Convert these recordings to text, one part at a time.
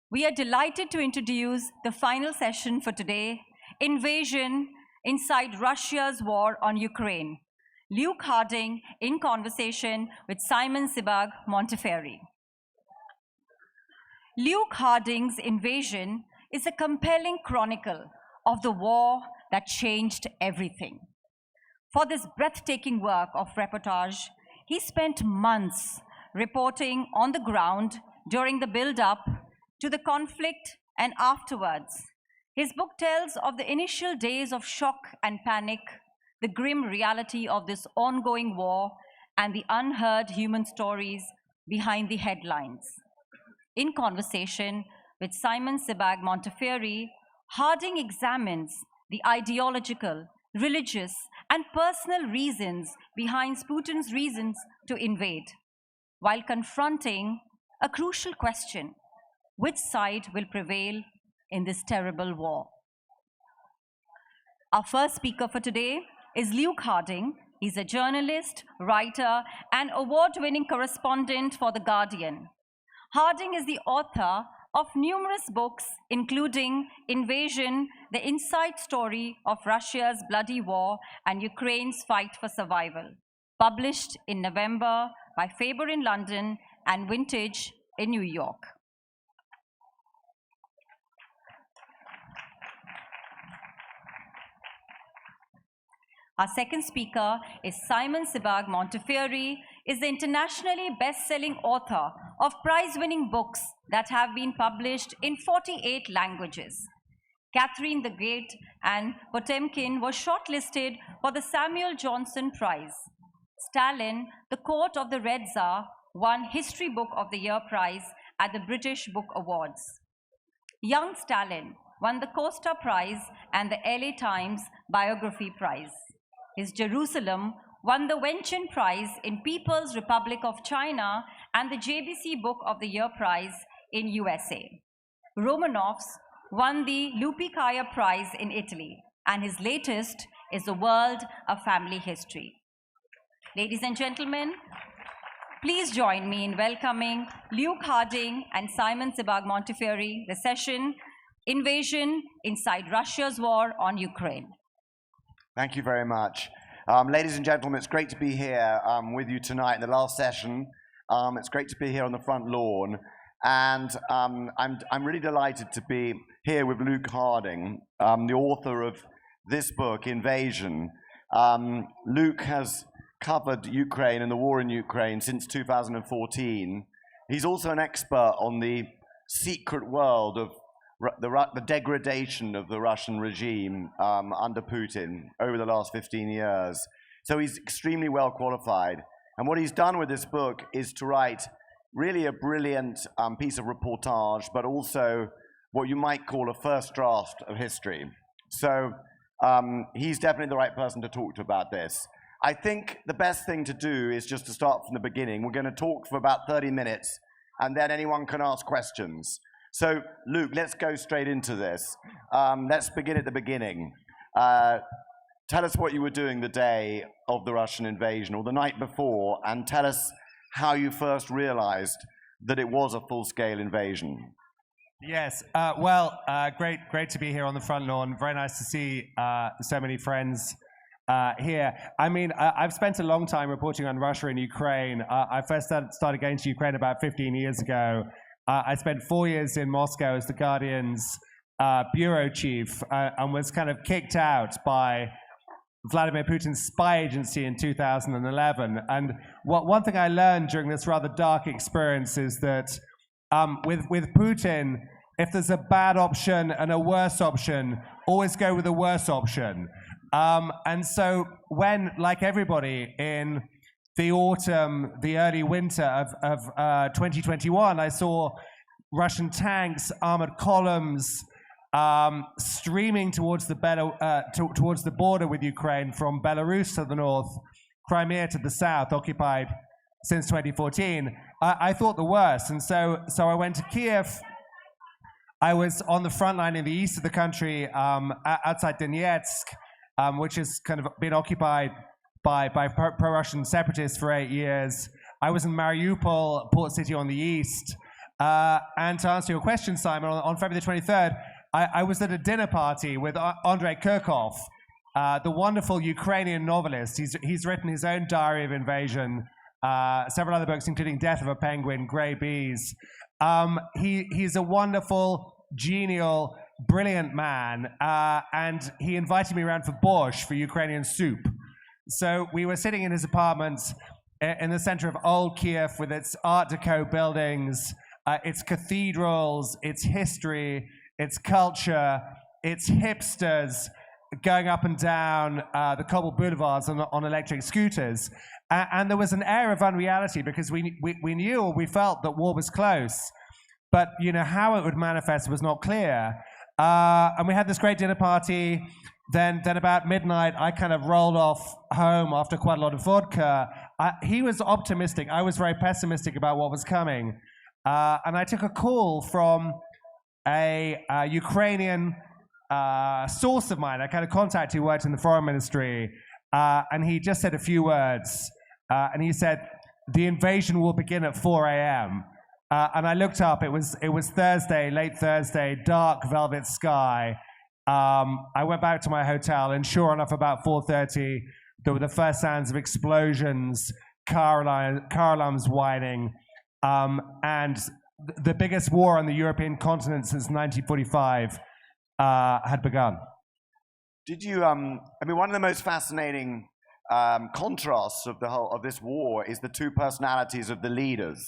We are delighted to introduce the final session for today, Invasion Inside Russia's War on Ukraine. Luke Harding in conversation with Simon Sebag Montefiore. Luke Harding's Invasion is a compelling chronicle of the war that changed everything. For this breathtaking work of reportage, he spent months reporting on the ground during the build-up to the conflict and afterwards. His book tells of the initial days of shock and panic, the grim reality of this ongoing war, and the unheard human stories behind the headlines. In conversation with Simon Sebag Montefiore, Harding examines the ideological, religious, and personal reasons behind Putin's reasons to invade, while confronting a crucial question: which side will prevail in this terrible war? Our first speaker for today is Luke Harding. He's a journalist, writer, and award-winning correspondent for The Guardian. Harding is the author of numerous books, including Invasion, the inside story of Russia's bloody war and Ukraine's fight for survival, published in November by Faber in London and Vintage in New York. Our second speaker is Simon Sebag Montefiore, is the internationally best-selling author of prize-winning books that have been published in 48 languages. Catherine the Great and Potemkin was shortlisted for the Samuel Johnson Prize. Stalin, the Court of the Red Tsar, won History Book of the Year prize at the British Book Awards. Young Stalin won the Costa Prize and the LA Times Biography Prize. His Jerusalem won the Wenchen Prize in People's Republic of China and the JBC Book of the Year prize in USA. Romanovs won the Lupicaya Prize in Italy, and his latest is The World of Family History. Ladies and gentlemen, please join me in welcoming Luke Harding and Simon Sebag Montefiore, the session, Invasion Inside Russia's War on Ukraine. Thank you very much. Ladies and gentlemen, it's great to be here with you tonight in the last session. It's great to be here on the front lawn. And I'm really delighted to be here with Luke Harding, the author of this book, Invasion. Luke has covered Ukraine and the war in Ukraine since 2014. He's also an expert on the secret world of the degradation of the Russian regime under Putin over the last 15 years. So he's extremely well qualified. And what he's done with this book is to write really a brilliant piece of reportage, but also what you might call a first draft of history. So he's definitely the right person to talk to about this. I think the best thing to do is just to start from the beginning. We're going to talk for about 30 minutes, and then anyone can ask questions. So, Luke, let's go straight into this. Let's begin at the beginning. Tell us what you were doing the day of the Russian invasion, or the night before, and tell us how you first realized that it was a full-scale invasion. Yes, great to be here on the front lawn. Very nice to see so many friends here. I mean, I've spent a long time reporting on Russia and Ukraine. I first started going to Ukraine about 15 years ago. I spent 4 years in Moscow as The Guardian's bureau chief and was kind of kicked out by Vladimir Putin's spy agency in 2011. And one thing I learned during this rather dark experience is that with Putin, if there's a bad option and a worse option, always go with the worse option. And so when, like everybody, in the autumn, the early winter of 2021, I saw Russian tanks, armored columns, streaming towards the border with Ukraine from Belarus to the north, Crimea to the south, occupied since 2014. I thought the worst, and so I went to Kiev. I was on the front line in the east of the country, outside Donetsk, which has kind of been occupied by pro-Russian separatists for 8 years. I was in Mariupol, port city on the east, And to answer your question, Simon, on February the 23rd, I was at a dinner party with Andrei Kurkov, the wonderful Ukrainian novelist. He's written his own diary of invasion, several other books, including Death of a Penguin, Grey Bees. He's a wonderful, genial, brilliant man, and he invited me around for borscht, for Ukrainian soup. So we were sitting in his apartment in the center of old Kiev with its Art Deco buildings, its cathedrals, its history, its culture, its hipsters going up and down the cobbled boulevards on electric scooters. And there was an air of unreality because we knew, or we felt, that war was close. But how it would manifest was not clear. And we had this great dinner party. Then about midnight, I kind of rolled off home after quite a lot of vodka. He was optimistic. I was very pessimistic about what was coming. And I took a call from a Ukrainian source of mine, a kind of contact who worked in the foreign ministry. And he just said a few words. And he said, "The invasion will begin at 4 a.m." And I looked up. It was Thursday, late Thursday, dark velvet sky. I went back to my hotel, and sure enough, about 4:30, there were the first sounds of explosions, car alarms whining, and the biggest war on the European continent since 1945 had begun. Did you? I mean, one of the most fascinating contrasts of this war is the two personalities of the leaders.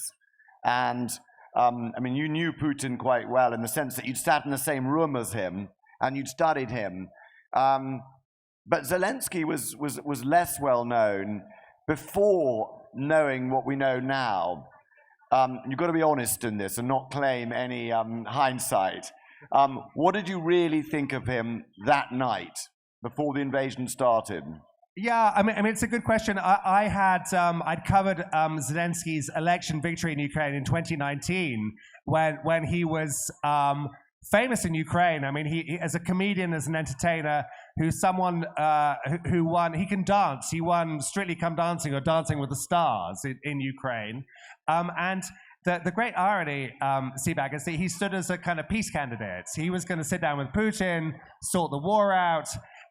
And I mean, you knew Putin quite well in the sense that you'd sat in the same room as him and you'd studied him. But Zelensky was less well known before knowing what we know now. You've got to be honest in this and not claim any hindsight. What did you really think of him that night before the invasion started? Yeah, I mean, it's a good question. I'd covered Zelensky's election victory in Ukraine in 2019 when he was famous in Ukraine. I mean, he as a comedian, as an entertainer, who's someone who won. He can dance. He won Strictly Come Dancing or Dancing with the Stars in Ukraine. And the great irony, Sebag, is that he stood as a kind of peace candidate. He was going to sit down with Putin, sort the war out.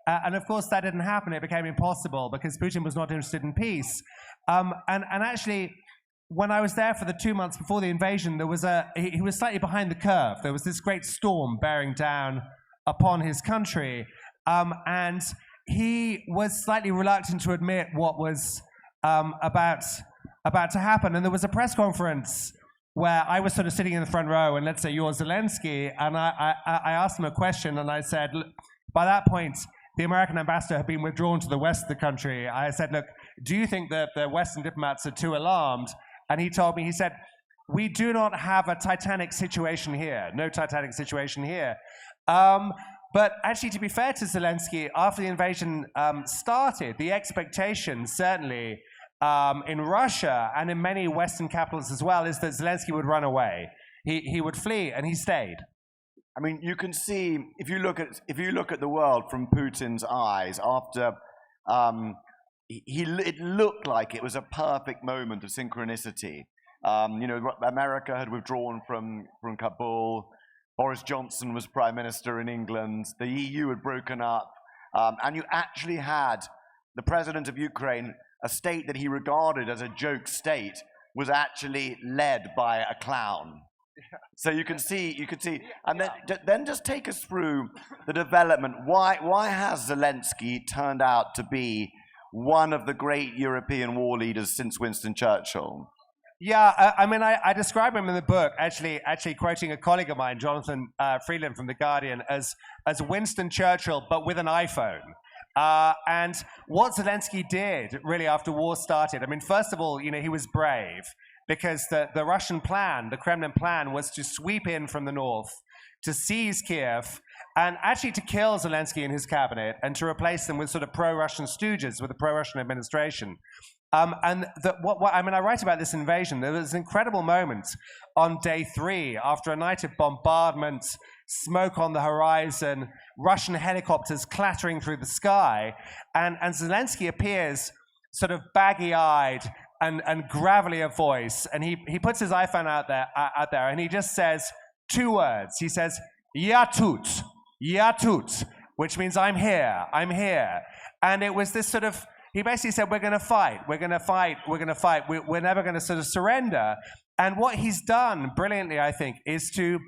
And of course, that didn't happen. It became impossible because Putin was not interested in peace. And actually, when I was there for the 2 months before the invasion, he was slightly behind the curve. There was this great storm bearing down upon his country. And he was slightly reluctant to admit what was about to happen. And there was a press conference where I was sort of sitting in the front row, and let's say you're Zelensky, and I asked him a question, and I said, look, by that point, the American ambassador had been withdrawn to the west of the country. I said, look, do you think that the Western diplomats are too alarmed? And he told me, he said, we do not have a Titanic situation here. No Titanic situation here. But actually, to be fair to Zelensky, after the invasion started, the expectation, certainly in Russia and in many Western capitals as well, is that Zelensky would run away. He would flee, and he stayed. I mean, you can see, if you look at the world from Putin's eyes after it looked like it was a perfect moment of synchronicity. America had withdrawn from Kabul. Boris Johnson was prime minister in England. The EU had broken up. And you actually had the president of Ukraine, a state that he regarded as a joke state, was actually led by a clown. So you could see, and then just take us through the development. Why has Zelensky turned out to be one of the great European war leaders since Winston Churchill? Yeah, I mean, I describe him in the book, actually quoting a colleague of mine, Jonathan Freeland from The Guardian, as Winston Churchill, but with an iPhone. And what Zelensky did, really, after war started, I mean, first of all, he was brave, because the Russian plan, the Kremlin plan, was to sweep in from the north, to seize Kiev, and actually to kill Zelensky and his cabinet, and to replace them with sort of pro-Russian stooges, with a pro-Russian administration. I write about this invasion. There was an incredible moment on day 3, after a night of bombardment, smoke on the horizon, Russian helicopters clattering through the sky, and Zelensky appears sort of baggy-eyed, and gravelly a voice, and he puts his iPhone out there, and he just says two words. He says, "Ya tut, which means I'm here. And it was this sort of, he basically said, we're going to fight. We're never going to sort of surrender. And what he's done brilliantly, I think, is to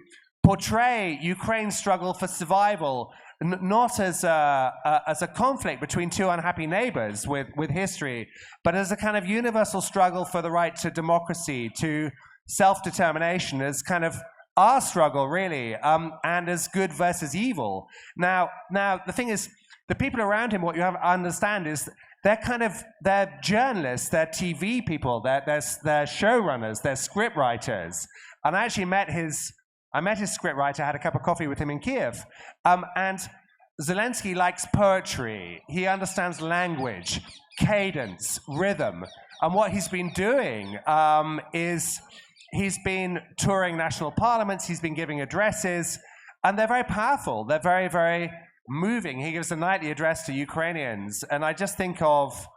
portray Ukraine's struggle for survival not as a conflict between two unhappy neighbors with history, but as a kind of universal struggle for the right to democracy, to self-determination, as kind of our struggle, really, and as good versus evil. Now, the thing is, the people around him, what you have to understand is they're journalists, they're TV people, they're showrunners, they're scriptwriters. And I actually met his scriptwriter, had a cup of coffee with him in Kiev. And Zelensky likes poetry. He understands language, cadence, rhythm. And what he's been doing is he's been touring national parliaments, he's been giving addresses, and they're very powerful. They're very, very moving. He gives a nightly address to Ukrainians. And I just think of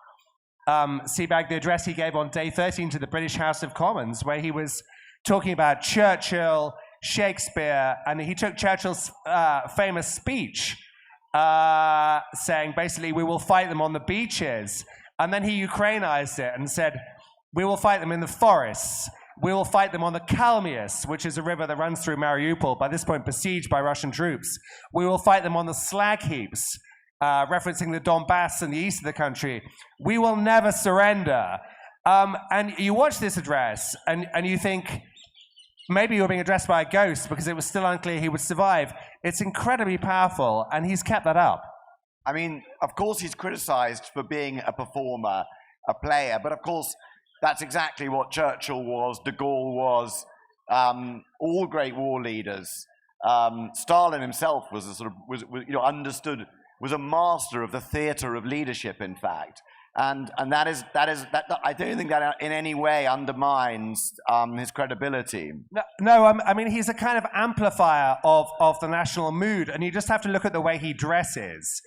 Sebag, the address he gave on day 13 to the British House of Commons, where he was talking about Churchill, Shakespeare, and he took Churchill's famous speech saying, basically, we will fight them on the beaches. And then he Ukrainized it and said, we will fight them in the forests. We will fight them on the Kalmius, which is a river that runs through Mariupol, by this point besieged by Russian troops. We will fight them on the slag heaps, referencing the Donbass and the east of the country. We will never surrender. And you watch this address, and you think, maybe you're being addressed by a ghost because it was still unclear he would survive. It's incredibly powerful, and he's kept that up. I mean, of course he's criticized for being a performer, a player, but of course that's exactly what Churchill was, de Gaulle was, all great war leaders. Stalin himself was a sort of, understood, was a master of the theater of leadership, in fact. And that I don't think that in any way undermines his credibility. No, I mean, he's a kind of amplifier of the national mood, and you just have to look at the way he dresses.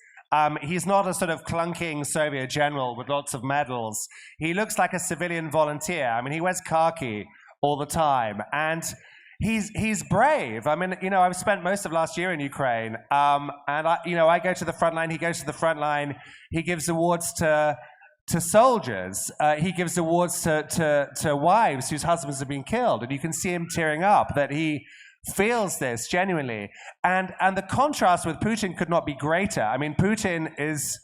He's not a sort of clunking Soviet general with lots of medals. He looks like a civilian volunteer. I mean, he wears khaki all the time, and he's brave. I mean, I've spent most of last year in Ukraine, and I go to the front line. He goes to the front line. He gives awards to soldiers. He gives awards to wives whose husbands have been killed, and you can see him tearing up that he feels this genuinely. And the contrast with Putin could not be greater. I mean, Putin is,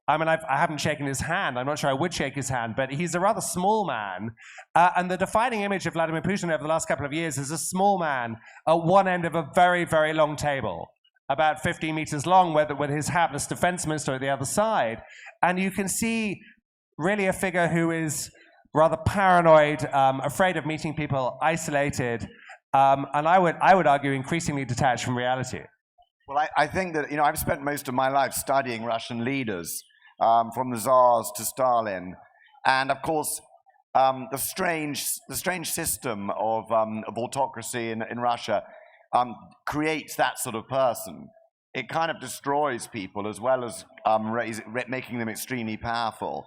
I haven't shaken his hand. I'm not sure I would shake his hand, but he's a rather small man. And the defining image of Vladimir Putin over the last couple of years is a small man at one end of a very, very long table, about 15 meters long, with his hapless defense minister at the other side. And you can see really a figure who is rather paranoid, afraid of meeting people, isolated, and I would argue increasingly detached from reality. Well, I think that, I've spent most of my life studying Russian leaders, from the Tsars to Stalin. And of course, the strange system of autocracy in Russia creates that sort of person. It kind of destroys people as well as making them extremely powerful.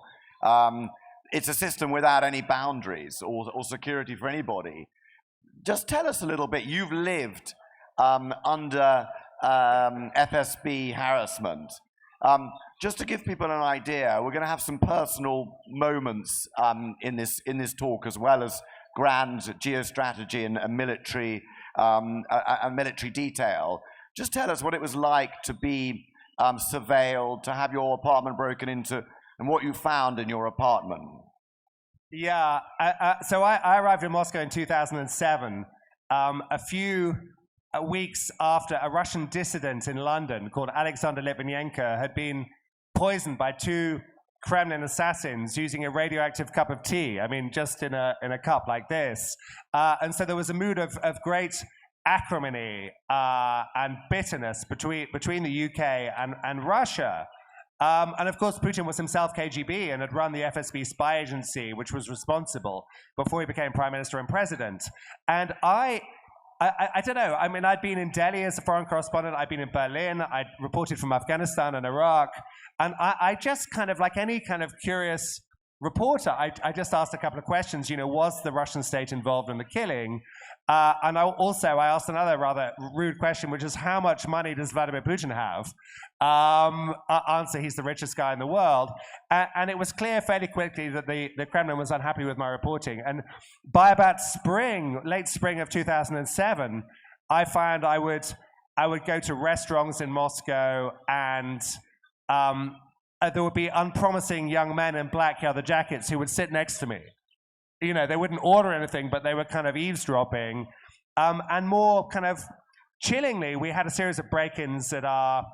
It's a system without any boundaries or security for anybody. Just tell us a little bit. You've lived under FSB harassment. Just to give people an idea, we're going to have some personal moments in this talk, as well as grand geostrategy and military detail. Just tell us what it was like to be surveilled, to have your apartment broken into, and what you found in your apartment. Yeah, so I arrived in Moscow in 2007, a few weeks after a Russian dissident in London called Alexander Litvinenko had been poisoned by two Kremlin assassins using a radioactive cup of tea. I mean, just in a cup like this. And so there was a mood of great acrimony and bitterness between the UK and Russia. And of course, Putin was himself KGB and had run the FSB spy agency, which was responsible before he became prime minister and president. And I don't know. I mean, I'd been in Delhi as a foreign correspondent. I'd been in Berlin. I'd reported from Afghanistan and Iraq. And I just kind of, like any kind of curious reporter, I just asked a couple of questions. Was the Russian state involved in the killing? And I asked another rather rude question, which is, how much money does Vladimir Putin have? Answer, he's the richest guy in the world. And it was clear fairly quickly that the Kremlin was unhappy with my reporting. And by about late spring of 2007, I found I would go to restaurants in Moscow, and there would be unpromising young men in black leather jackets who would sit next to me. They wouldn't order anything, but they were kind of eavesdropping. And more kind of chillingly, we had a series of break-ins at our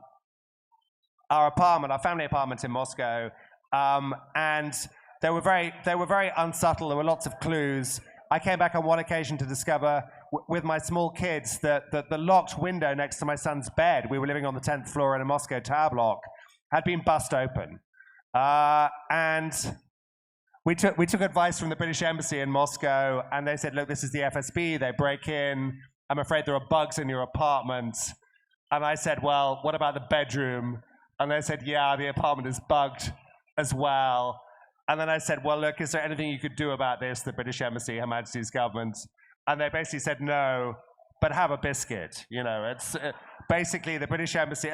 family apartment in Moscow. And they were very unsubtle. There were lots of clues. I came back on one occasion to discover with my small kids that the locked window next to my son's bed, we were living on the 10th floor in a Moscow tower block, had been bust open. And we took advice from the British Embassy in Moscow, and they said, look, this is the FSB, they break in, I'm afraid there are bugs in your apartment. And I said, well, what about the bedroom? And they said, yeah, the apartment is bugged as well. And then I said, well, look, is there anything you could do about this, the British Embassy, Her Majesty's government? And they basically said, no, but have a biscuit. It's basically the British Embassy.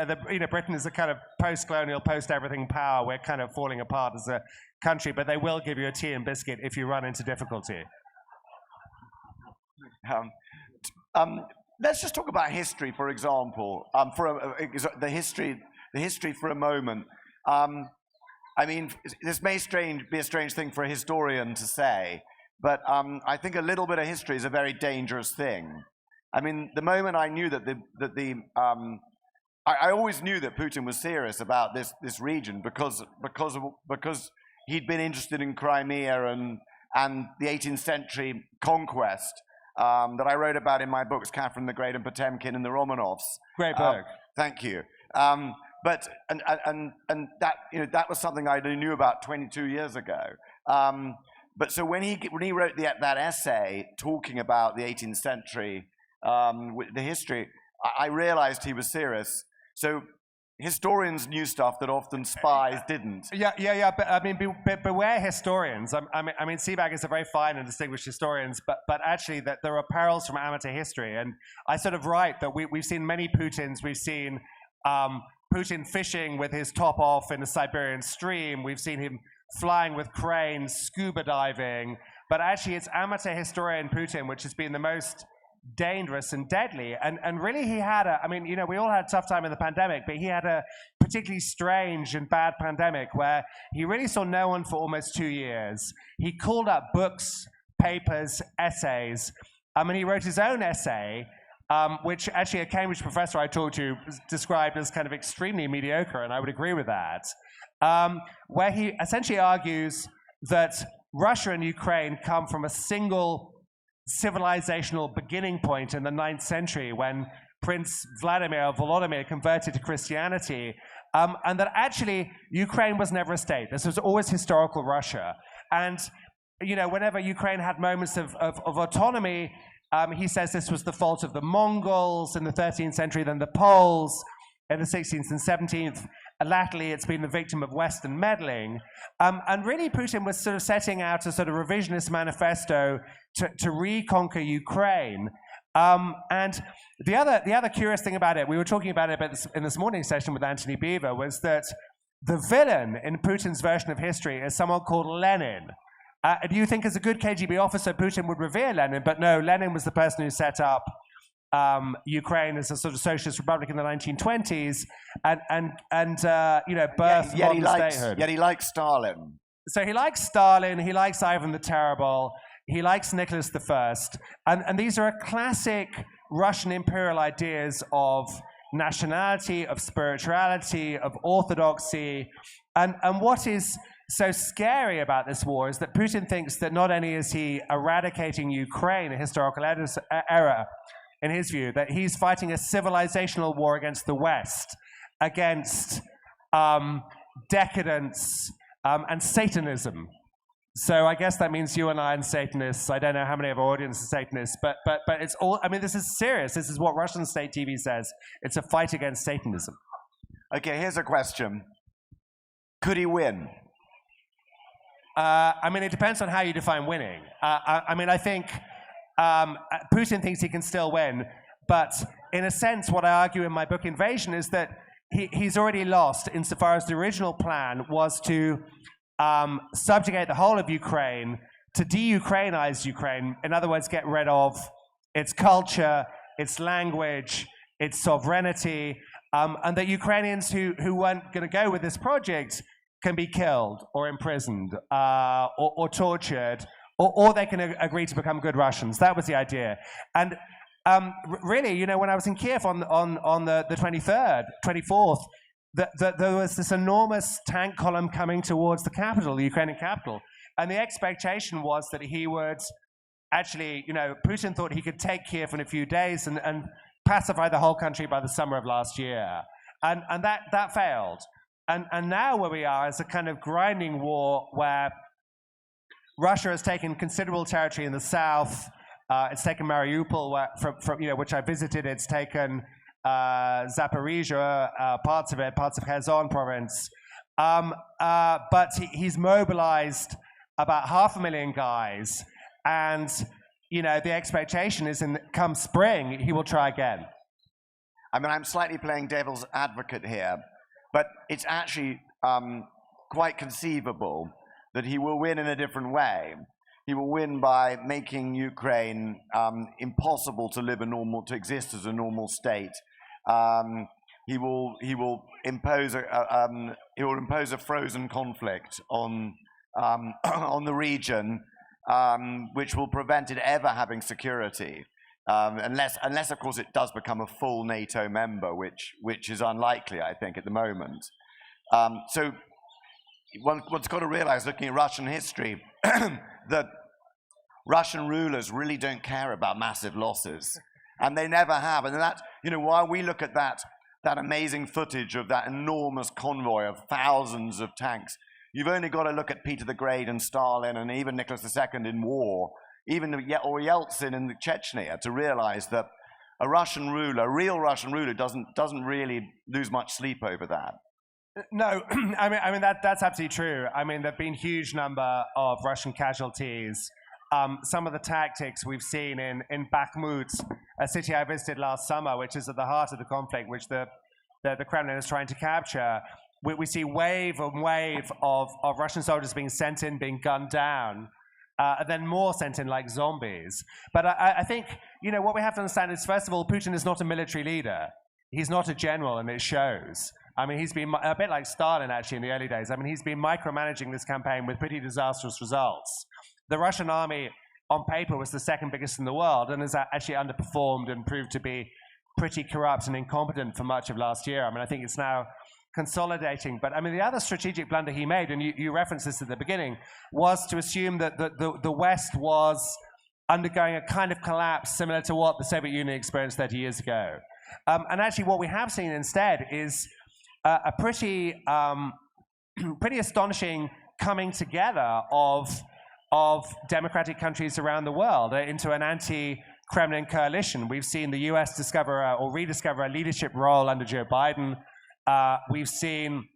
Britain is a kind of post-colonial, post-everything power. We're kind of falling apart as a country, but they will give you a tea and biscuit if you run into difficulty. Let's just talk about history, for example. The history for a moment. This may be a strange thing for a historian to say, but I think a little bit of history is a very dangerous thing. The moment I knew I always knew that Putin was serious about this region because he'd been interested in Crimea and the 18th century conquest that I wrote about in my books, Catherine the Great and Potemkin and the Romanovs. Great book. Thank you. But that was something I knew about 22 years ago. But so when he wrote that essay talking about the 18th century, the history, I realized he was serious. So historians knew stuff that often spies didn't. Yeah. But beware historians. Sebag is a very fine and distinguished historian, but actually that there are perils from amateur history. And I sort of write that we've seen many Putins. We've seen Putin fishing with his top off in the Siberian stream. We've seen him flying with cranes, scuba diving. But actually, it's amateur historian Putin which has been the most dangerous and deadly. And really, he had we all had a tough time in the pandemic, but he had a particularly strange and bad pandemic where he really saw no one for almost 2 years. He called up books, papers, essays. He wrote his own essay, which actually a Cambridge professor I talked to described as kind of extremely mediocre, and I would agree with that, where he essentially argues that Russia and Ukraine come from a single civilizational beginning point in the 9th century when Prince Volodymyr converted to Christianity, and that actually Ukraine was never a state. This was always historical Russia. And, whenever Ukraine had moments of autonomy, he says this was the fault of the Mongols in the 13th century, then the Poles in the 16th and 17th. And latterly, it's been the victim of Western meddling. And really, Putin was sort of setting out a sort of revisionist manifesto to reconquer Ukraine. And the other curious thing about it, we were talking about it in this morning's session with Anthony Beaver, was that the villain in Putin's version of history is someone called Lenin. Do you think as a good KGB officer, Putin would revere Lenin? But no, Lenin was the person who set up Ukraine as a sort of socialist republic in the 1920s and birthed modern statehood. Yet he likes Stalin. So he likes Stalin, he likes Ivan the Terrible, he likes Nicholas I. And these are classic Russian imperial ideas of nationality, of spirituality, of orthodoxy. And what is so scary about this war is that Putin thinks that not only is he eradicating Ukraine, a historical error, in his view, that he's fighting a civilizational war against the West, against decadence and Satanism. So I guess that means you and I and Satanists. I don't know how many of our audience are Satanists, but it's all, this is serious. This is what Russian state TV says. It's a fight against Satanism. Okay, here's a question. Could he win? I mean, it depends on how you define winning. I mean, I think Putin thinks he can still win, but in a sense, what I argue in my book Invasion is that he's already lost insofar as the original plan was to subjugate the whole of Ukraine, to de-Ukrainize Ukraine, in other words, get rid of its culture, its language, its sovereignty, and that Ukrainians who weren't going to go with this project can be killed or imprisoned or tortured, or they can agree to become good Russians. That was the idea. And really, you know, when I was in Kiev on the 23rd, 24th, there was this enormous tank column coming towards the capital, the Ukrainian capital. And the expectation was that he would actually, you know, Putin thought he could take Kiev in a few days and pacify the whole country by the summer of last year. And that failed. And now where we are is a kind of grinding war where Russia has taken considerable territory in the south. It's taken Mariupol, from you know, which I visited. It's taken Zaporizhia, parts of Kherson province. But he's mobilized about 500,000 guys, and you know, the expectation is come spring he will try again. I mean, I'm slightly playing devil's advocate here, but it's actually quite conceivable that he will win in a different way. He will win by making Ukraine impossible to exist as a normal state. He will impose a frozen conflict on the region, which will prevent it ever having security, unless of course it does become a full NATO member, which is unlikely, I think, at the moment. So one's got to realize, looking at Russian history, that Russian rulers really don't care about massive losses, and they never have. And that, you know, while we look at that amazing footage of that enormous convoy of thousands of tanks, you've only got to look at Peter the Great and Stalin and even Nicholas II in war, or Yeltsin in Chechnya, to realize that a real Russian ruler, doesn't really lose much sleep over that. No, I mean that's absolutely true. I mean, there've been huge number of Russian casualties. Some of the tactics we've seen in Bakhmut, a city I visited last summer, which is at the heart of the conflict, which the Kremlin is trying to capture. We see wave on wave of Russian soldiers being sent in, being gunned down, and then more sent in like zombies. But I think, you know, what we have to understand is, first of all, Putin is not a military leader. He's not a general, and it shows. I mean, he's been a bit like Stalin, actually, in the early days. I mean, he's been micromanaging this campaign with pretty disastrous results. The Russian army, on paper, was the second biggest in the world and has actually underperformed and proved to be pretty corrupt and incompetent for much of last year. I mean, I think it's now consolidating. But I mean, the other strategic blunder he made, and you referenced this at the beginning, was to assume that the West was undergoing a kind of collapse similar to what the Soviet Union experienced 30 years ago. And actually what we have seen instead is a pretty astonishing coming together of democratic countries around the world into an anti-Kremlin coalition. We've seen the US rediscover a leadership role under Joe Biden. We've seen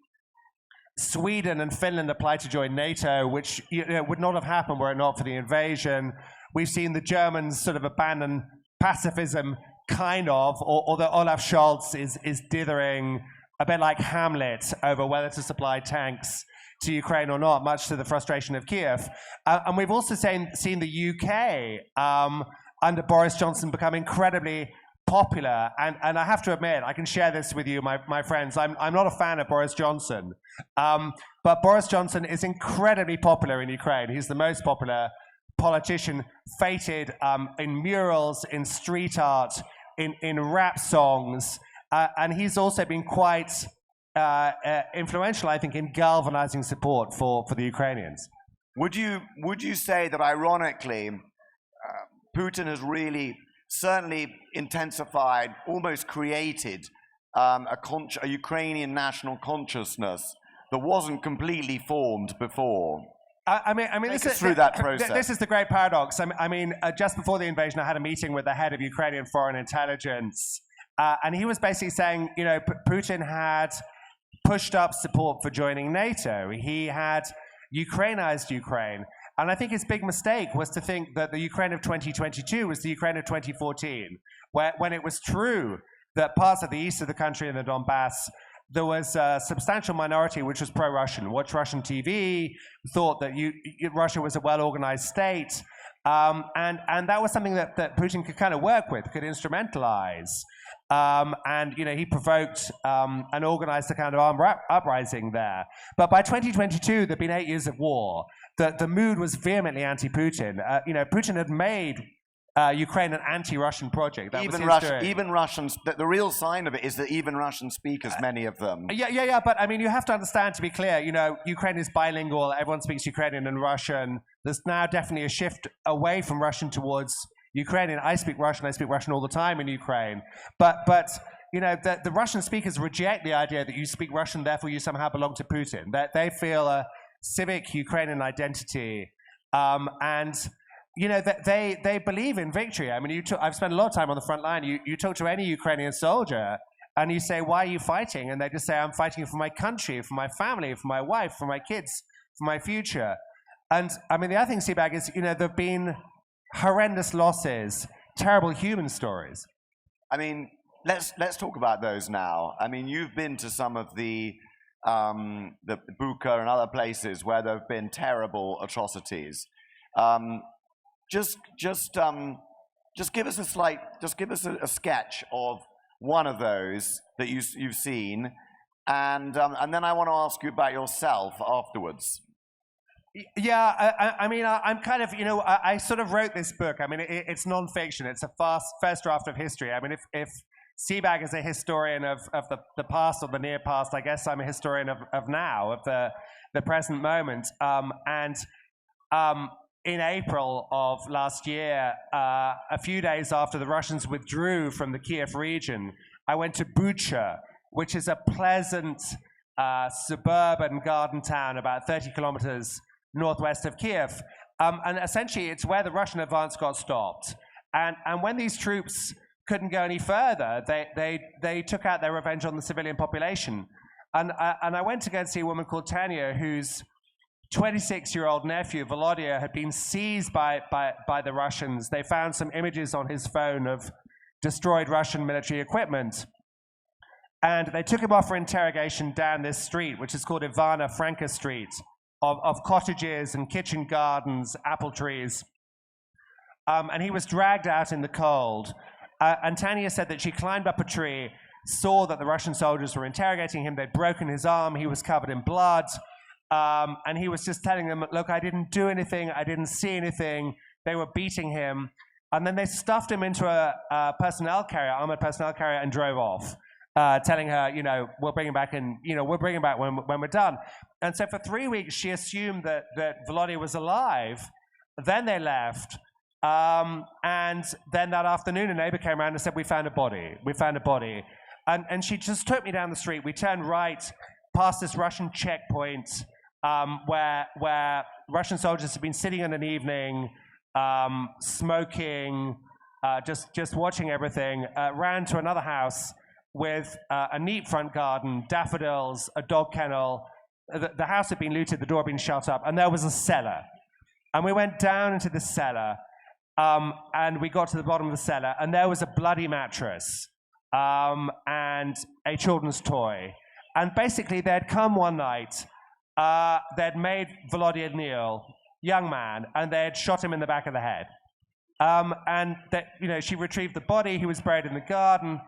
Sweden and Finland apply to join NATO, which would not have happened were it not for the invasion. We've seen the Germans sort of abandon pacifism, kind of, although Olaf Scholz is dithering a bit like Hamlet over whether to supply tanks to Ukraine or not, much to the frustration of Kiev. And we've also seen the UK under Boris Johnson become incredibly popular. And I have to admit, I can share this with you, my friends, I'm not a fan of Boris Johnson. But Boris Johnson is incredibly popular in Ukraine. He's the most popular politician, feted in murals, in street art, in rap songs. And he's also been quite influential, I think, in galvanizing support for the Ukrainians. Would you say that, ironically, Putin has really certainly intensified, almost created a Ukrainian national consciousness that wasn't completely formed before? I mean, Take us through that process. This is the great paradox. I mean, just before the invasion, I had a meeting with the head of Ukrainian foreign intelligence, and he was basically saying, Putin had pushed up support for joining NATO. He had Ukrainized Ukraine. And I think his big mistake was to think that the Ukraine of 2022 was the Ukraine of 2014, when it was true that parts of the east of the country and the Donbass, there was a substantial minority which was pro-Russian, watched Russian TV, thought that Russia was a well-organized state, and that was something that Putin could kind of work with, could instrumentalize. And he provoked and organized a kind of armed uprising there. But by 2022, there'd been 8 years of war. The mood was vehemently anti-Putin. Putin had made Ukraine an anti-Russian project. That Even Russians. The real sign of it is that even Russian speakers, many of them. Yeah. But I mean, you have to understand, to be clear, Ukraine is bilingual. Everyone speaks Ukrainian and Russian. There's now definitely a shift away from Russian towards Ukrainian. I speak Russian all the time in Ukraine. But the Russian speakers reject the idea that you speak Russian, therefore you somehow belong to Putin. That they feel a civic Ukrainian identity, and that they believe in victory. I mean, I've spent a lot of time on the front line. You talk to any Ukrainian soldier, and you say, "Why are you fighting?" And they just say, "I'm fighting for my country, for my family, for my wife, for my kids, for my future." And I mean, the other thing, Sebag, is there've been horrendous losses, terrible human stories. I mean, let's talk about those now. I mean, you've been to some of the Bucha and other places where there have been terrible atrocities. Just give us a sketch of one of those that you've seen, and then I want to ask you about yourself afterwards. Yeah, I mean, I'm kind of, I sort of wrote this book. I mean, it's non-fiction. It's a first draft of history. I mean, if Sebag is a historian of the past or the near past, I guess I'm a historian of now, of the present moment. In April of last year, a few days after the Russians withdrew from the Kiev region, I went to Bucha, which is a pleasant suburban garden town about 30 kilometers northwest of Kiev. And essentially, it's where the Russian advance got stopped. And when these troops couldn't go any further, they took out their revenge on the civilian population. And I went to go and see a woman called Tanya, whose 26-year-old nephew, Volodymyr, had been seized by the Russians. They found some images on his phone of destroyed Russian military equipment. And they took him off for interrogation down this street, which is called Ivana Franka Street, of cottages and kitchen gardens, apple trees. And he was dragged out in the cold. And Tanya said that she climbed up a tree, saw that the Russian soldiers were interrogating him. They'd broken his arm. He was covered in blood. And he was just telling them, look, I didn't do anything. I didn't see anything. They were beating him. And then they stuffed him into a personnel carrier, armored personnel carrier, and drove off, telling her, we'll bring him back we'll bring him back when we're done. And so for 3 weeks, she assumed that Volodymyr was alive. Then they left. And then that afternoon, a neighbor came around and said, we found a body. And she just took me down the street. We turned right past this Russian checkpoint, where Russian soldiers had been sitting in an evening, smoking, just watching everything, ran to another house with a neat front garden, daffodils, a dog kennel. The house had been looted, the door had been shut up, and there was a cellar. And we went down into the cellar, and we got to the bottom of the cellar, and there was a bloody mattress, and a children's toy. And basically, they'd come one night, they'd made Volodymyr kneel, young man, and they had shot him in the back of the head. And she retrieved the body. He was buried in the garden.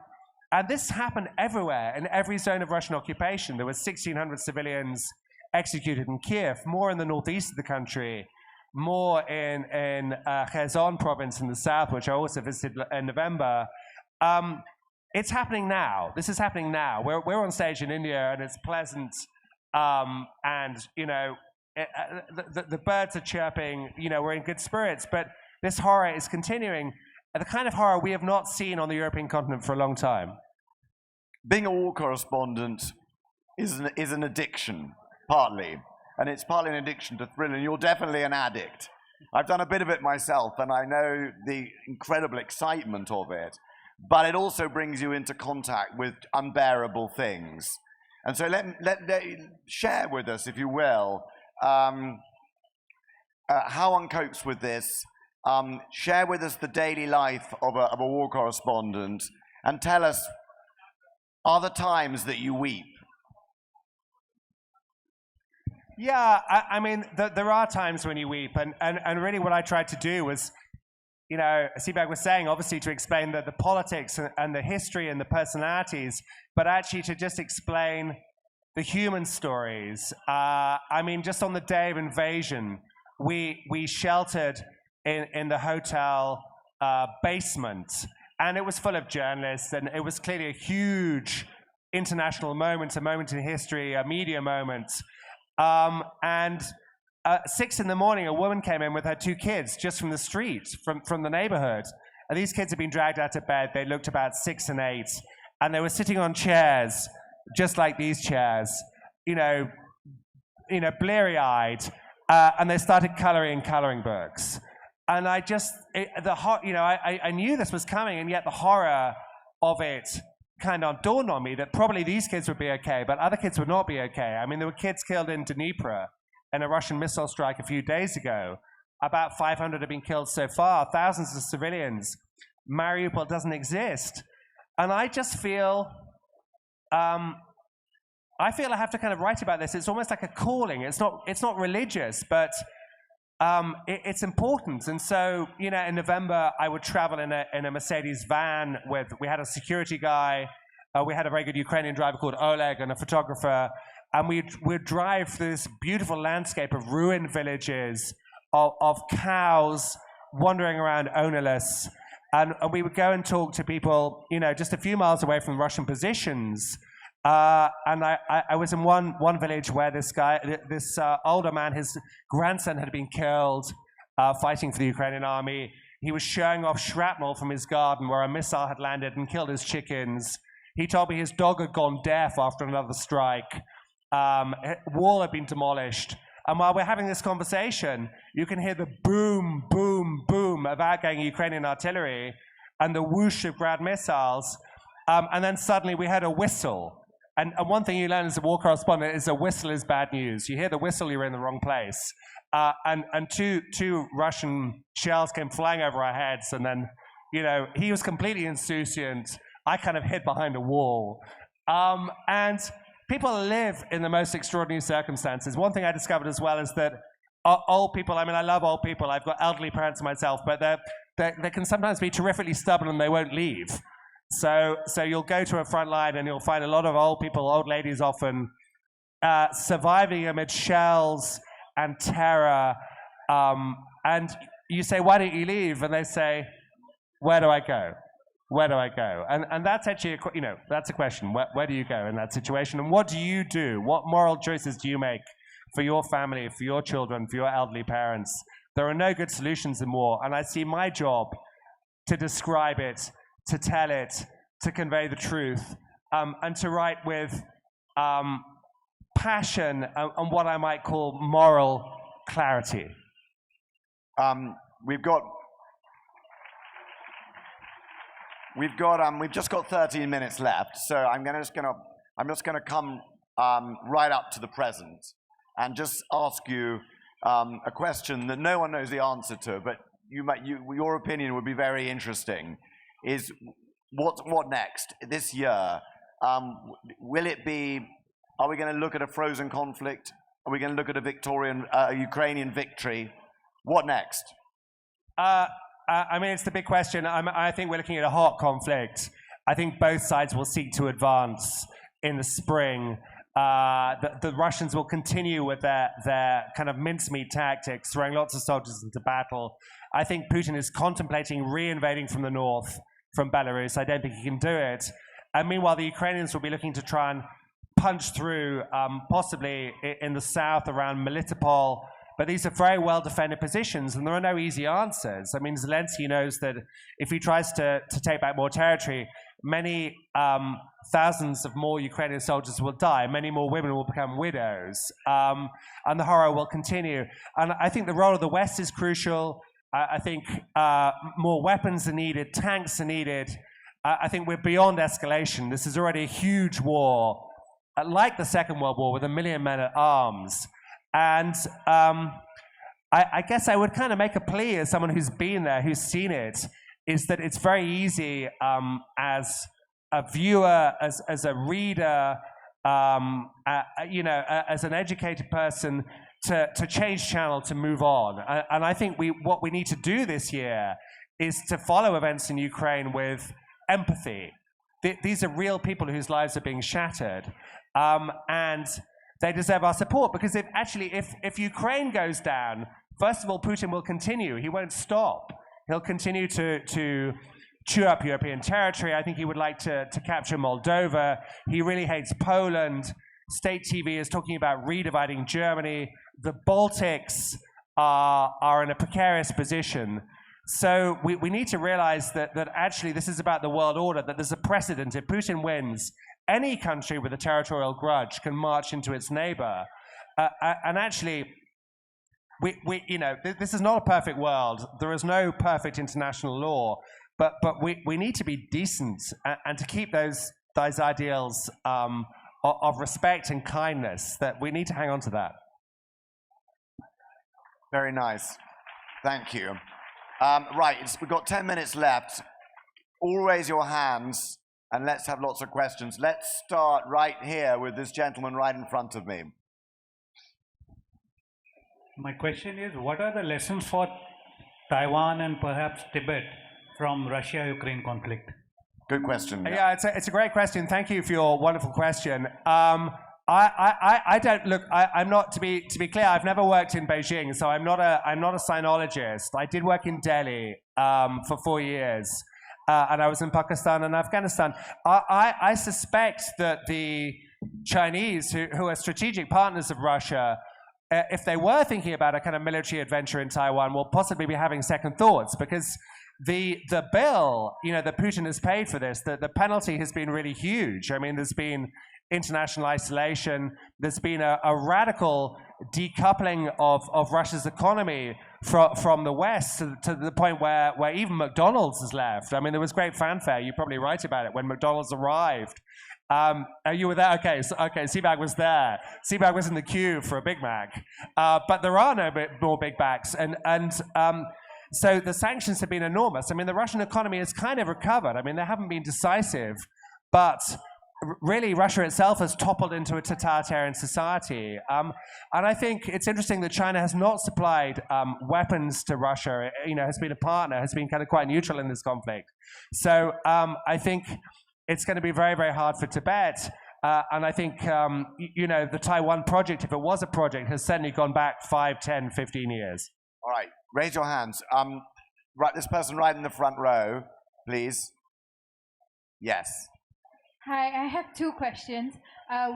And this happened everywhere, in every zone of Russian occupation. There were 1,600 civilians executed in Kiev, more in the northeast of the country, more in Kherson province in the south, which I also visited in November. It's happening now. This is happening now. We're on stage in India, and it's pleasant, and the birds are chirping. We're in good spirits, but this horror is continuing. The kind of horror we have not seen on the European continent for a long time. Being a war correspondent is an addiction, partly. And it's partly an addiction to thrill, and you're definitely an addict. I've done a bit of it myself, and I know the incredible excitement of it. But it also brings you into contact with unbearable things. And so let share with us, if you will, how one copes with this. Share with us the daily life of a war correspondent, and tell us, are there times that you weep? Yeah, I mean, there are times when you weep, and really what I tried to do was, you know, Sebag was saying, obviously to explain the politics and the history and the personalities, but actually to just explain the human stories. I mean, just on the day of invasion, we sheltered in the hotel basement, and it was full of journalists, and it was clearly a huge international moment, a moment in history, a media moment. And at 6 a.m, a woman came in with her 2 kids just from the street, from the neighborhood. And these kids had been dragged out of bed. They looked about 6 and 8, and they were sitting on chairs, just like these chairs, you know, bleary-eyed, and they started coloring books. And I just, I knew this was coming, and yet the horror of it kind of dawned on me that probably these kids would be okay, but other kids would not be okay. I mean, there were kids killed in Dnipro in a Russian missile strike a few days ago. About 500 have been killed so far, thousands of civilians. Mariupol doesn't exist. And I just feel, I have to kind of write about this. It's almost like a calling. It's not religious, but it's important. And so, you know, in November, I would travel in a Mercedes van we had a security guy, we had a very good Ukrainian driver called Oleg, and a photographer, and we'd drive through this beautiful landscape of ruined villages, of cows wandering around ownerless, and we would go and talk to people, you know, just a few miles away from Russian positions. And I was in one village where this older man, his grandson had been killed fighting for the Ukrainian army. He was showing off shrapnel from his garden where a missile had landed and killed his chickens. He told me his dog had gone deaf after another strike. Wall had been demolished. And while we're having this conversation, you can hear the boom, boom, boom of outgoing Ukrainian artillery and the whoosh of Grad missiles. And then suddenly we heard a whistle. And one thing you learn as a war correspondent is a whistle is bad news. You hear the whistle, you're in the wrong place. And two Russian shells came flying over our heads, and then, you know, he was completely insouciant. I kind of hid behind a wall. And people live in the most extraordinary circumstances. One thing I discovered as well is that old people, I mean, I love old people. I've got elderly parents myself, but they can sometimes be terrifically stubborn and they won't leave. So you'll go to a front line and you'll find a lot of old people, old ladies often, surviving amid shells and terror. And you say, why don't you leave? And they say, where do I go? Where do I go? And that's actually, that's a question. Where do you go in that situation? And what do you do? What moral choices do you make for your family, for your children, for your elderly parents? There are no good solutions in war. And I see my job to describe it, to tell it, to convey the truth, and to write with passion and what I might call moral clarity. We've just got 13 minutes left, so I'm just gonna come right up to the present and just ask you a question that no one knows the answer to, but your opinion would be very interesting. Is what next this year? Will it be? Are we going to look at a frozen conflict? Are we going to look at a Ukrainian victory? What next? I mean, it's the big question. I think we're looking at a hot conflict. I think both sides will seek to advance in the spring. The Russians will continue with their kind of mincemeat tactics, throwing lots of soldiers into battle. I think Putin is contemplating re-invading from the north, from Belarus. I don't think he can do it. And meanwhile, the Ukrainians will be looking to try and punch through, possibly in the south around Melitopol. But these are very well-defended positions, and there are no easy answers. I mean, Zelensky knows that if he tries to take back more territory, many thousands of more Ukrainian soldiers will die. Many more women will become widows. And the horror will continue. And I think the role of the West is crucial. I think more weapons are needed, tanks are needed. I think we're beyond escalation. This is already a huge war, like the Second World War, with 1 million men at arms. And I guess I would kind of make a plea as someone who's been there, who's seen it, is that it's very easy as a viewer, as a reader, as an educated person, to change channel, to move on. And I think what we need to do this year is to follow events in Ukraine with empathy. These are real people whose lives are being shattered, and they deserve our support, because if Ukraine goes down, first of all, Putin will continue. He won't stop. He'll continue to chew up European territory. I think he would like to capture Moldova. He really hates Poland. State TV is talking about redividing Germany. The Baltics are in a precarious position. So we need to realize that actually this is about the world order, that there's a precedent. If Putin wins, any country with a territorial grudge can march into its neighbor. And actually, this is not a perfect world. There is no perfect international law, but we need to be decent and to keep those ideals of respect and kindness. That we need to hang on to that. Very nice. Thank you. Right, we've got 10 minutes left. All raise your hands, and let's have lots of questions. Let's start right here with this gentleman right in front of me. My question is, what are the lessons for Taiwan and perhaps Tibet from Russia-Ukraine conflict? Good question. Yeah, it's a great question. Thank you for your wonderful question. I don't look. I'm not, to be clear, I've never worked in Beijing, so I'm not a sinologist. I did work in Delhi for 4 years, and I was in Pakistan and Afghanistan. I suspect that the Chinese, who are strategic partners of Russia, if they were thinking about a kind of military adventure in Taiwan, will possibly be having second thoughts, because the bill, that Putin has paid for this, the penalty has been really huge. I mean, there's been international isolation. There's been a radical decoupling of Russia's economy from the West to the point where even McDonald's has left. I mean, there was great fanfare. You probably write about it when McDonald's arrived. You were there? Okay, Sebag was there. Sebag was in the queue for a Big Mac. But there are no more Big Macs. And so the sanctions have been enormous. I mean, the Russian economy has kind of recovered. I mean, they haven't been decisive, but really Russia itself has toppled into a totalitarian society. And I think it's interesting that China has not supplied weapons to Russia, has been a partner, has been kind of quite neutral in this conflict. So I think it's going to be very, very hard for Tibet. And I think, the Taiwan project, if it was a project, has certainly gone back 5, 10, 15 years. All right, raise your hands. Right, this person right in the front row, please. Yes. Hi, I have 2 questions.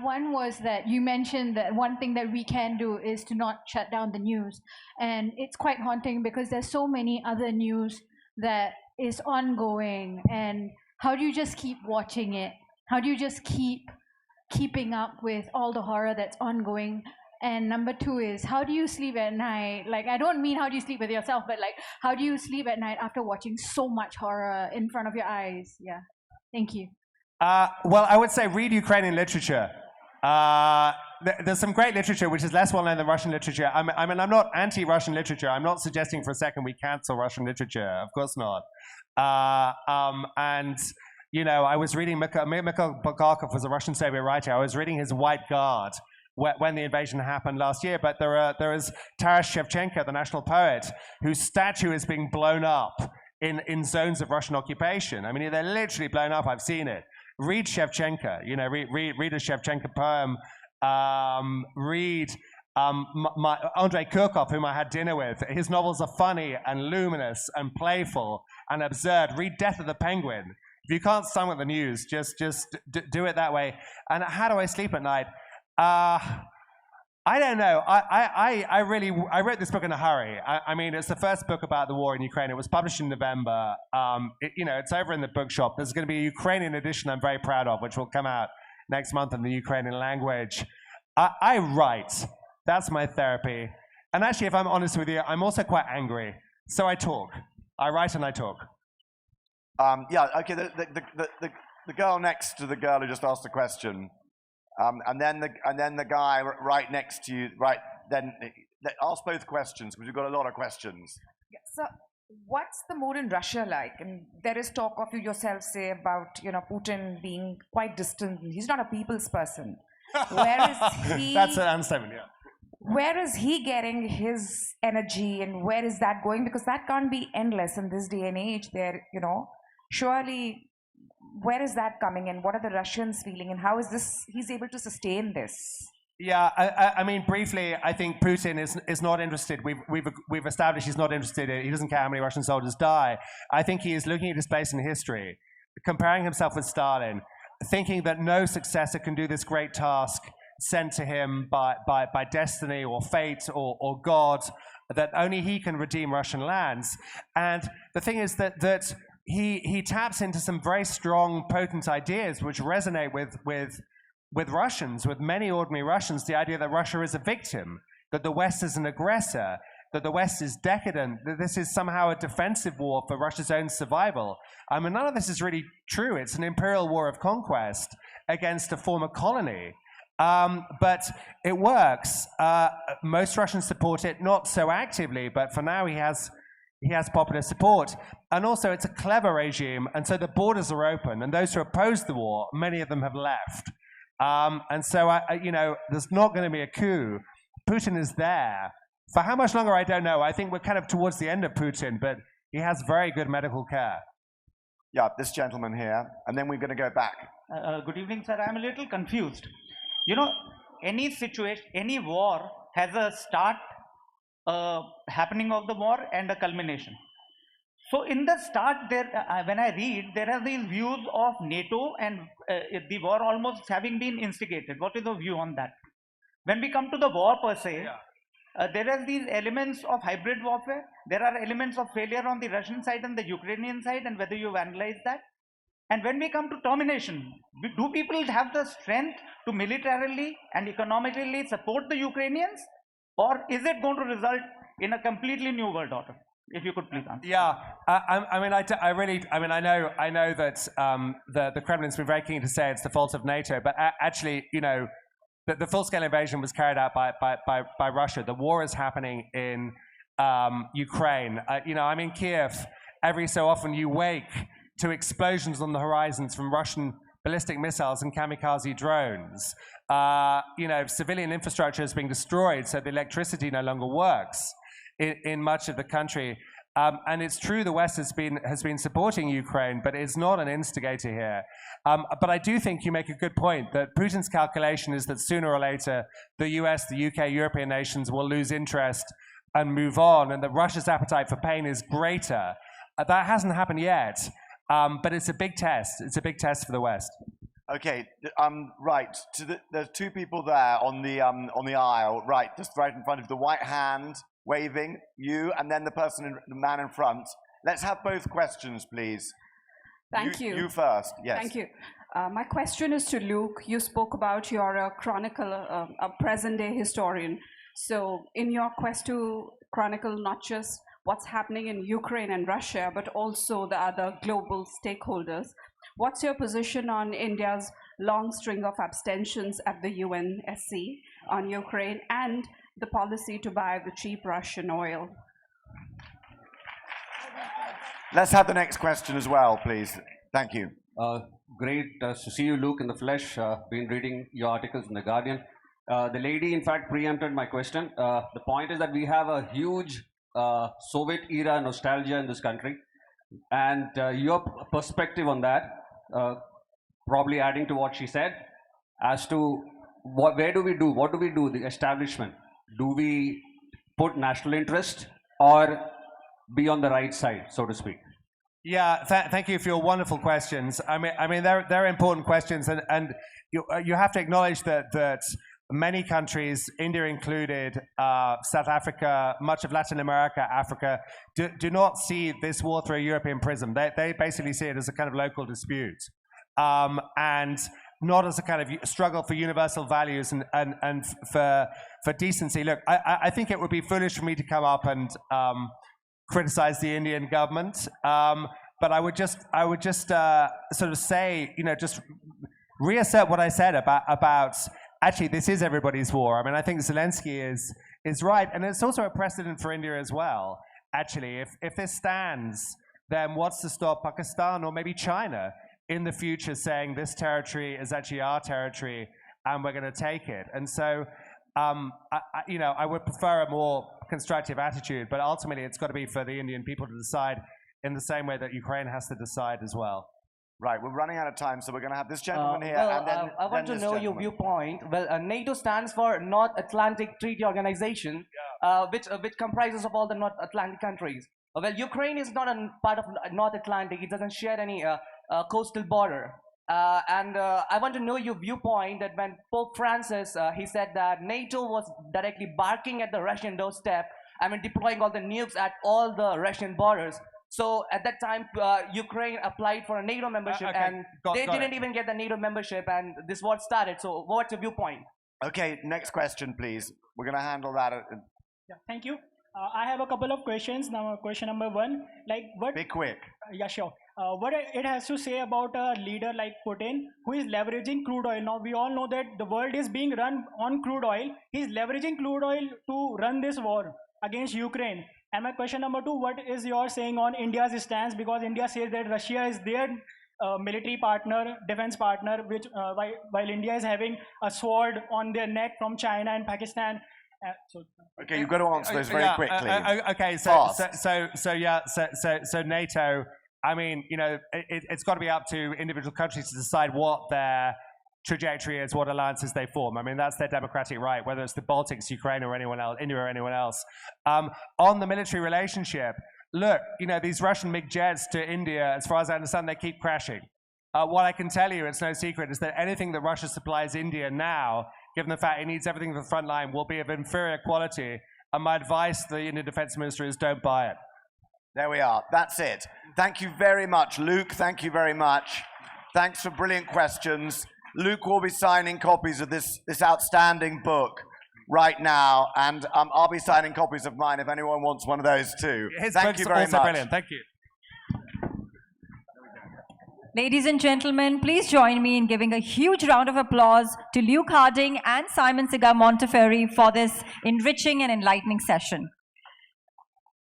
One was that you mentioned that one thing that we can do is to not shut down the news. And it's quite haunting because there's so many other news that is ongoing. And how do you just keep watching it? How do you just keeping up with all the horror that's ongoing? And number 2 is, how do you sleep at night? Like, I don't mean how do you sleep with yourself, but like, how do you sleep at night after watching so much horror in front of your eyes? Yeah, thank you. Well, I would say read Ukrainian literature. There's some great literature which is less well known than Russian literature. I mean, I'm not anti-Russian literature. I'm not suggesting for a second we cancel Russian literature. Of course not. And I was reading Mikhail Bulgakov was a Russian Soviet writer. I was reading his White Guard when the invasion happened last year. But there is Taras Shevchenko, the national poet, whose statue is being blown up in zones of Russian occupation. I mean, they're literally blown up. I've seen it. Read Shevchenko, read a Shevchenko poem. Read Andrei Kurkov, whom I had dinner with. His novels are funny and luminous and playful and absurd. Read Death of the Penguin. If you can't stomach the news, just do it that way. And how do I sleep at night? I don't know. I wrote this book in a hurry. I mean, it's the first book about the war in Ukraine. It was published in November. It's over in the bookshop. There's going to be a Ukrainian edition I'm very proud of, which will come out next month in the Ukrainian language. I write. That's my therapy. And actually, if I'm honest with you, I'm also quite angry. So I talk. I write and I talk. Yeah, okay, the girl next to the girl who just asked the question. And then the guy right next to you, right then ask both questions, because we've got a lot of questions. Yeah, so what's the mood in Russia like? And there is talk of, you yourself say about, Putin being quite distant. He's not a people's person. Where is he? That's an understatement, yeah. Where is he getting his energy, and where is that going? Because that can't be endless in this day and age. There, surely, where is that coming, and what are the Russians feeling, and how is he's able to sustain this? Yeah, I mean, briefly, I think Putin is not interested. We've established he's not interested. He doesn't care how many Russian soldiers die. I think he is looking at his place in history, comparing himself with Stalin, thinking that no successor can do this great task sent to him by destiny or fate or God, that only he can redeem Russian lands. And the thing is that he taps into some very strong, potent ideas which resonate with Russians, with many ordinary Russians, the idea that Russia is a victim, that the West is an aggressor, that the West is decadent, that this is somehow a defensive war for Russia's own survival. I mean, none of this is really true. It's an imperial war of conquest against a former colony. But it works. Most Russians support it, not so actively, but for now he has popular support. And also it's a clever regime, and so the borders are open, and those who oppose the war, many of them have left. And so, there's not going to be a coup. Putin is there. For how much longer, I don't know. I think we're kind of towards the end of Putin, but he has very good medical care. Yeah, this gentleman here, and then we're going to go back. Good evening, sir. I'm a little confused. Any situation, any war has a start, happening of the war, and a culmination. So in the start, when I read, there are these views of NATO and the war almost having been instigated. What is the view on that? When we come to the war per se, there are these elements of hybrid warfare. There are elements of failure on the Russian side and the Ukrainian side, and whether you've analyzed that. And when we come to termination, do people have the strength to militarily and economically support the Ukrainians? Or is it going to result in a completely new world order? If you could please answer. Yeah, I know that the Kremlin's been very keen to say it's the fault of NATO, but actually, the full-scale invasion was carried out by Russia. The war is happening in Ukraine. I'm in Kiev. Every so often you wake to explosions on the horizons from Russian ballistic missiles and kamikaze drones. Civilian infrastructure is being destroyed, so the electricity no longer works in much of the country. And it's true the West has been supporting Ukraine, but it's not an instigator here. But I do think you make a good point that Putin's calculation is that sooner or later the US, the UK, European nations will lose interest and move on, and that Russia's appetite for pain is greater. That hasn't happened yet, but it's a big test. It's a big test for the West. Okay, right. There's two people there on the aisle, right, just right in front of the white hand waving, you, and then the man in front. Let's have both questions, please. Thank you. You first, yes. Thank you. My question is to Luke. You spoke about your chronicle, a present-day historian. So in your quest to chronicle not just what's happening in Ukraine and Russia, but also the other global stakeholders, what's your position on India's long string of abstentions at the UNSC on Ukraine and the policy to buy the cheap Russian oil? Let's have the next question as well, please. Thank you. Great to see you, Luke, in the flesh. Been reading your articles in The Guardian. The lady, in fact, preempted my question. The point is that we have a huge Soviet-era nostalgia in this country. And your perspective on that, probably adding to what she said, as to what do we do, the establishment? Do we put national interest or be on the right side, so to speak? Yeah, thank you for your wonderful questions. I mean, they're important questions, and you have to acknowledge that many countries, India included, South Africa, much of Latin America, Africa, do not see this war through a European prism. They basically see it as a kind of local dispute, and not as a kind of struggle for universal values and for decency. Look, I think it would be foolish for me to come up and criticize the Indian government, but I would just sort of say, just reassert what I said about actually this is everybody's war. I mean, I think Zelensky is right. And it's also a precedent for India as well. Actually, if this stands, then what's to stop Pakistan or maybe China in the future saying this territory is actually our territory and we're going to take it? And so, I would prefer a more constructive attitude, but ultimately it's got to be for the Indian people to decide in the same way that Ukraine has to decide as well. Right, we're running out of time, so we're going to have this gentleman here, well, and then I want then to this know your gentleman. viewpoint. Well, NATO stands for North Atlantic Treaty Organization, which comprises of all the North Atlantic countries. Well, Ukraine is not a part of North Atlantic. It doesn't share any coastal border. And I want to know your viewpoint that when Pope Francis, he said that NATO was directly barking at the Russian doorstep, deploying all the nukes at all the Russian borders. So at that time, Ukraine applied for a NATO membership, and they didn't even get the NATO membership, and this war started. So what's your viewpoint? Okay, next question, please. We're going to handle that. Yeah, thank you. I have a couple of questions. Now, question number one, like what? Be quick. Yeah, sure. What it has to say about a leader like Putin, who is leveraging crude oil. Now, we all know that the world is being run on crude oil. He's leveraging crude oil to run this war against Ukraine. And my question number two, what is your saying on India's stance? Because India says that Russia is their military partner, defense partner, which while India is having a sword on their neck from China and Pakistan. Okay, you've got to answer those very quickly. Okay, so NATO. I mean, it's got to be up to individual countries to decide what their trajectory is, what alliances they form. I mean, that's their democratic right, whether it's the Baltics, Ukraine, or anyone else, India, or anyone else. On the military relationship, look, these Russian MiG jets to India, as far as I understand, they keep crashing. What I can tell you, it's no secret, is that anything that Russia supplies India now, given the fact it needs everything for the front line, will be of inferior quality. And my advice to the Indian Defense Minister is don't buy it. There we are. That's it. Thank you very much, Luke. Thank you very much. Thanks for brilliant questions. Luke will be signing copies of this outstanding book right now, and I'll be signing copies of mine if anyone wants one of those too. Thank you very much. Brilliant. Thank you. Ladies and gentlemen, please join me in giving a huge round of applause to Luke Harding and Simon Sebag Montefiore for this enriching and enlightening session.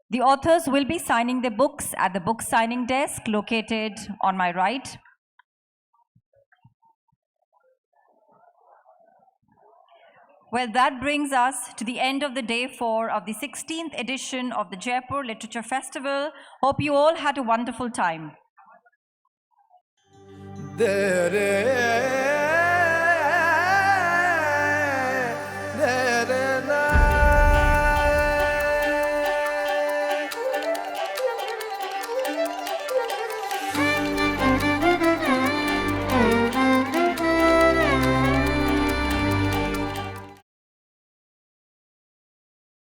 The authors will be signing their books at the book signing desk located on my right. Well, that brings us to the end of the day 4 of the 16th edition of the Jaipur Literature Festival. Hope you all had a wonderful time.